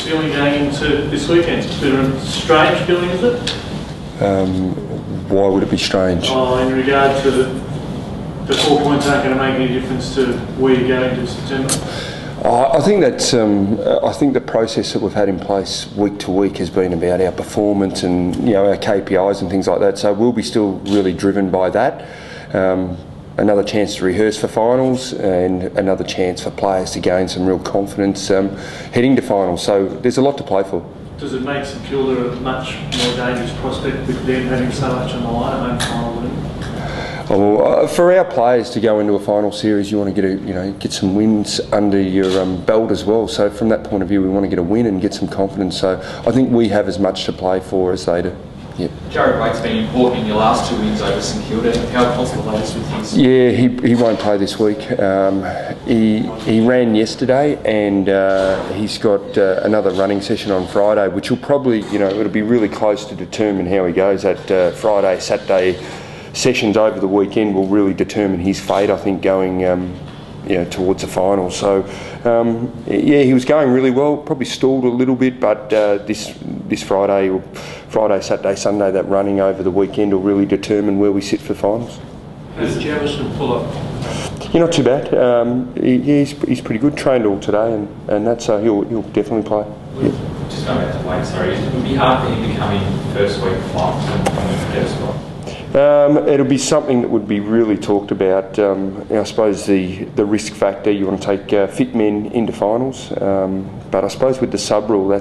feeling going into this weekend? A bit of a strange feeling, is it? Why would it be strange? In regard to the 4 points aren't going to make any difference to where you're going to September? I think that's. I think the process that we've had in place week to week has been about our performance and our KPIs and things like that. So we'll be still really driven by that. Another chance to rehearse for finals and another chance for players to gain some real confidence heading to finals. So there's a lot to play for. Does it make St Kilda a much more dangerous prospect with them having so much on the line at home final win? Well, for our players to go into a final series, you want to get some wins under your belt as well. So from that point of view, we want to get a win and get some confidence. So I think we have as much to play for as they do. Yeah. Jared Waite's been important in your last 2 wins over St Kilda. How confident the latest with his? Yeah, he won't play this week. He ran yesterday and he's got another running session on Friday, which will probably, it'll be really close to determine how he goes. That Friday, Saturday sessions over the weekend will really determine his fate, I think, going towards the final. So he was going really well, probably stalled a little bit, but this Friday, Saturday, Sunday, that running over the weekend will really determine where we sit for finals. How's Jamison pull up? Not too bad. He's pretty good, trained all today and that, so he'll definitely play. Yeah. Just going back to Wade, sorry, it would be hard for him to come in first week finals and get a spot. It'll be something that would be really talked about. I suppose the risk factor, you want to take fit men into finals, but I suppose with the sub rule,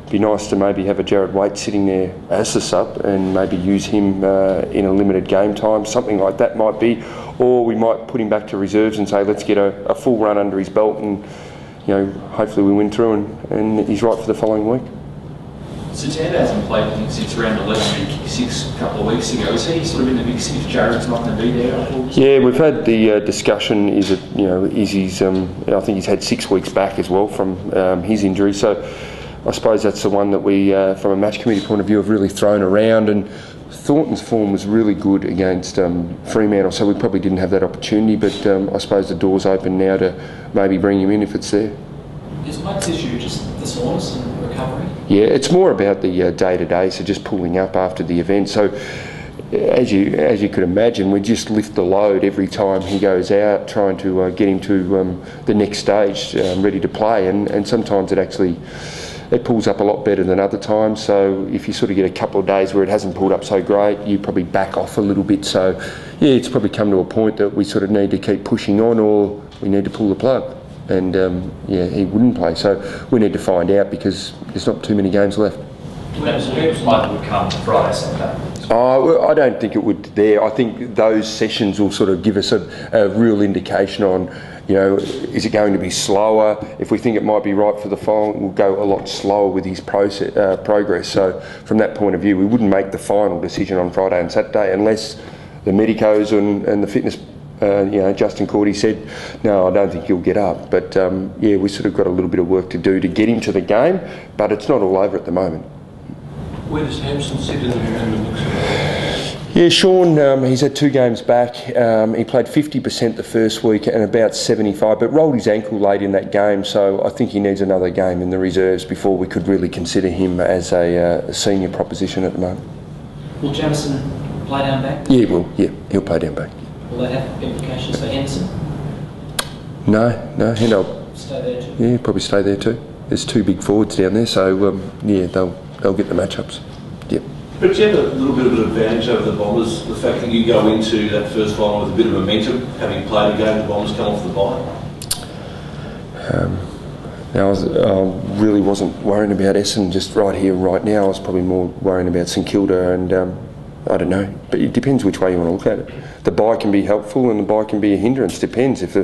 be nice to maybe have a Jared Waite sitting there as the sub and maybe use him in a limited game time. Something like that might be, or we might put him back to reserves and say let's get a full run under his belt and hopefully we win through and he's right for the following week. Santander hasn't played since round 11, 6 a couple of weeks ago. Is he sort of in the mix if Jared's not going to be there? Yeah, we've had the discussion. Is it is he's? I think he's had 6 weeks back as well from his injury. So I suppose that's the one that we, from a match committee point of view, have really thrown around. And Thornton's form was really good against Fremantle, so we probably didn't have that opportunity. But I suppose the door's open now to maybe bring him in if it's there. Is Mike's issue just the soreness and recovery? Yeah, it's more about the day-to-day, so just pulling up after the event. So as you could imagine, we just lift the load every time he goes out, trying to get him to the next stage, ready to play. And sometimes it pulls up a lot better than other times. So if you sort of get a couple of days where it hasn't pulled up so great, you probably back off a little bit. So yeah, it's probably come to a point that we sort of need to keep pushing on, or we need to pull the plug. And he wouldn't play. So we need to find out because there's not too many games left. Who would come Friday, Saturday? I don't think it would there. I think those sessions will sort of give us a real indication on, is it going to be slower? If we think it might be right for the final, we'll go a lot slower with his progress. So from that point of view, we wouldn't make the final decision on Friday and Saturday unless the medicos and the fitness Justin Cordy said, no, I don't think he'll get up. But we sort of got a little bit of work to do to get him to the game, but it's not all over at the moment. Where does Hampson sit in the mix? Yeah, Sean, he's had 2 games back. He played 50% the first week and about 75%, but rolled his ankle late in that game, so I think he needs another game in the reserves before we could really consider him as a senior proposition at the moment. Will Jamison play down back? Yeah, he will. Yeah, he'll play down back. Will that have implications for Henderson? No, Hendo. Stay there too? Yeah, probably stay there too. There's 2 big forwards down there, so they'll get the matchups. Yep. But you have a little bit of an advantage over the Bombers, the fact that you go into that first final with a bit of momentum, having played a game, the Bombers come off the bye. I really wasn't worrying about Essendon just right here, right now. I was probably more worrying about St Kilda and I don't know, but it depends which way you want to look at it. The bye can be helpful and the bye can be a hindrance. Depends if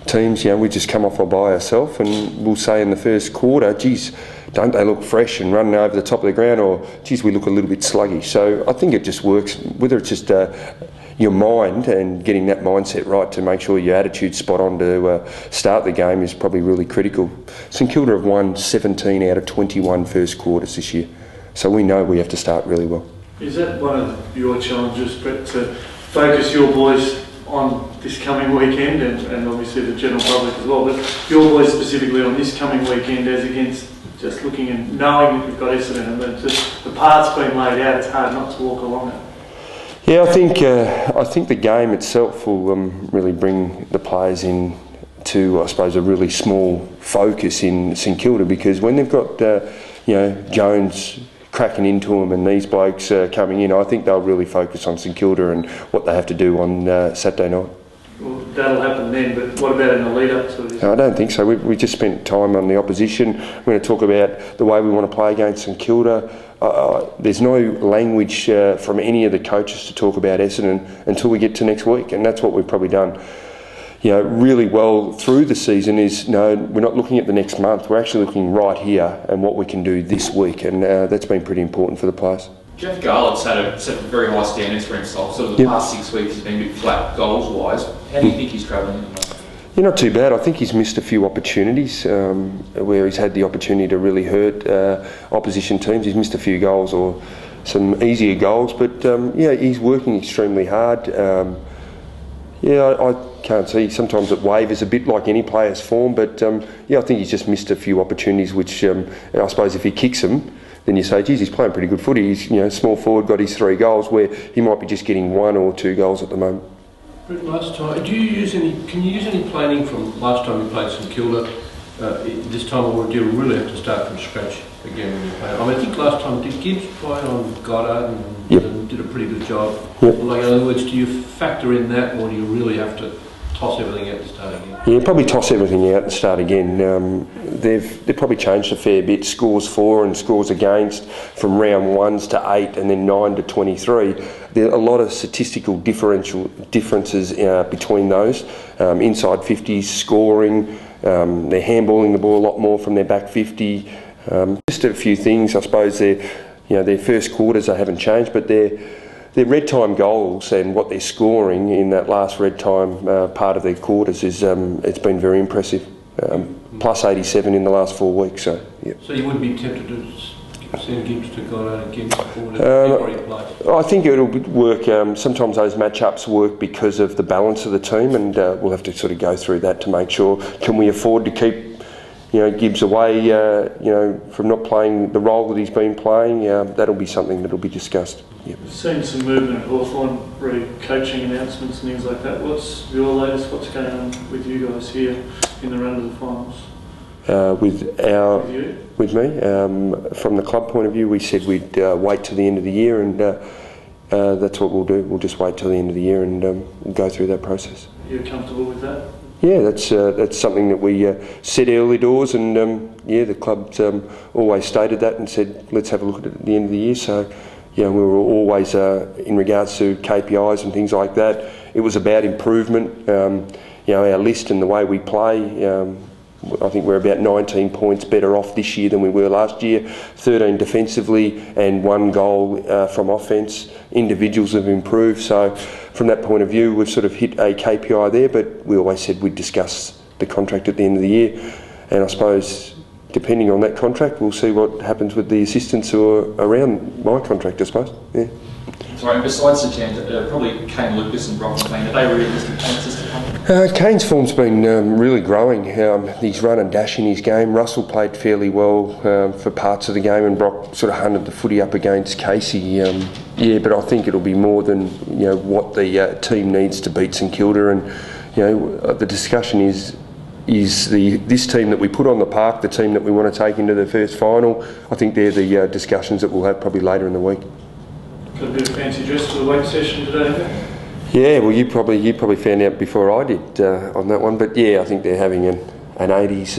teams, we just come off our bye ourselves and we'll say in the first quarter, geez, don't they look fresh and running over the top of the ground, or geez, we look a little bit sluggish. So I think it just works, whether it's just your mind and getting that mindset right to make sure your attitude's spot on to start the game is probably really critical. St Kilda have won 17 out of 21 first quarters this year, so we know we have to start really well. Is that one of your challenges, Brett, to focus your boys on this coming weekend and obviously the general public as well, but your boys specifically on this coming weekend as against just looking and knowing that we've got Essendon, but just the path's been laid out, it's hard not to walk along it. Yeah, I think the game itself will really bring the players in to, I suppose, a really small focus in St Kilda, because when they've got Jones cracking into them and these blokes coming in, I think they'll really focus on St Kilda and what they have to do on Saturday night. Well, that'll happen then, but what about in the lead up to it? I don't think so. We just spent time on the opposition. We're going to talk about the way we want to play against St Kilda. There's no language from any of the coaches to talk about Essendon until we get to next week, and that's what we've probably done really well through the season. Is we're not looking at the next month, we're actually looking right here and what we can do this week, and that's been pretty important for the players. Jeff Garlett's set very high standards for himself. Sort of the past 6 weeks has been a bit flat goals-wise. How do you think he's travelling at the moment? Yeah, not too bad. I think he's missed a few opportunities where he's had the opportunity to really hurt opposition teams. He's missed a few goals or some easier goals, but he's working extremely hard. I can't see. Sometimes it wavers a bit like any player's form, but I think he's just missed a few opportunities, which I suppose if he kicks them, then you say, geez, he's playing pretty good footy. He's small forward, got his 3 goals, where he might be just getting 1 or 2 goals at the moment. Brett, last time, can you use any planning from last time you played St Kilda this time, or do you really have to start from scratch again when you play? I think last time, did Gibbs play on Goddard and did a pretty good job? Yep. Like, in other words, do you factor in that, or do you really have to toss everything out and start again? Yeah, probably toss everything out and start again. They've probably changed a fair bit. Scores for and scores against from round 1s to 8 and then 9 to 23. There are a lot of statistical differences between those. Inside 50s, scoring, they're handballing the ball a lot more from their back 50. Just a few things, I suppose. Their first quarters they haven't changed, but their red time goals and what they're scoring in that last red time part of their quarters is it's been very impressive. Plus 87 in the last 4 weeks. So you wouldn't be tempted to send Gibbs to Goddard again before he plays? I think it'll work. Sometimes those matchups work because of the balance of the team, and we'll have to sort of go through that to make sure, can we afford to keep Gibbs away from not playing the role that he's been playing. That'll be something that'll be discussed. Yep. We've seen some movement at Hawthorn, coaching announcements and things like that. What's your latest? What's going on with you guys here in the run to the finals? With me, from the club point of view, we said we'd wait till the end of the year, and that's what we'll do. We'll just wait till the end of the year and we'll go through that process. You're comfortable with that? Yeah, that's something that we said early doors, and the club's always stated that and said let's have a look at it at the end of the year. So we were always in regards to KPIs and things like that. It was about improvement. Our list and the way we play. I think we're about 19 points better off this year than we were last year. 13 defensively and 1 goal from offence. Individuals have improved. So from that point of view, we've sort of hit a KPI there, but we always said we'd discuss the contract at the end of the year. And I suppose, depending on that contract, we'll see what happens with the assistants who are around my contract, I suppose. Yeah. Sorry, and besides the chance, probably Kane Lucas and Brock McLean, are they realistic chances to come? Kane's form's been really growing. He's run and dash in his game. Russell played fairly well for parts of the game, and Brock sort of hunted the footy up against Casey. But I think it'll be more than what the team needs to beat St Kilda, and the discussion is this team that we put on the park, the team that we want to take into the first final. I think they're the discussions that we'll have probably later in the week. Got a bit of fancy dress for the weight session today, haven't you? Yeah, well, you probably found out before I did on that one, but yeah, I think they're having an 80s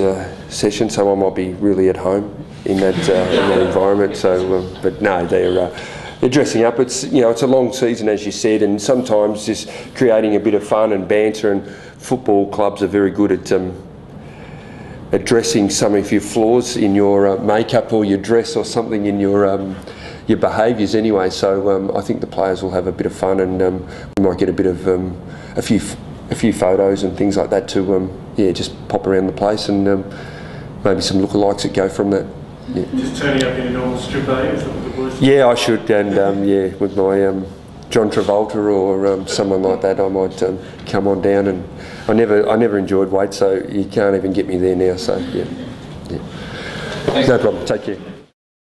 session, so I might be really at home in that environment. So, but no, they're dressing up. It's it's a long season, as you said, and sometimes just creating a bit of fun and banter. And football clubs are very good at addressing some of your flaws in your makeup or your dress or something in your behaviours anyway. So I think the players will have a bit of fun, and we might get a bit of a few photos and things like that to just pop around the place, and maybe some lookalikes that go from that. Yeah. Just turning up in a normal strip, is that what the boys? Yeah, I should, and with my John Travolta or someone like that, I might come on down. And I never enjoyed weight, so you can't even get me there now. So yeah. Thanks. No problem. Take care.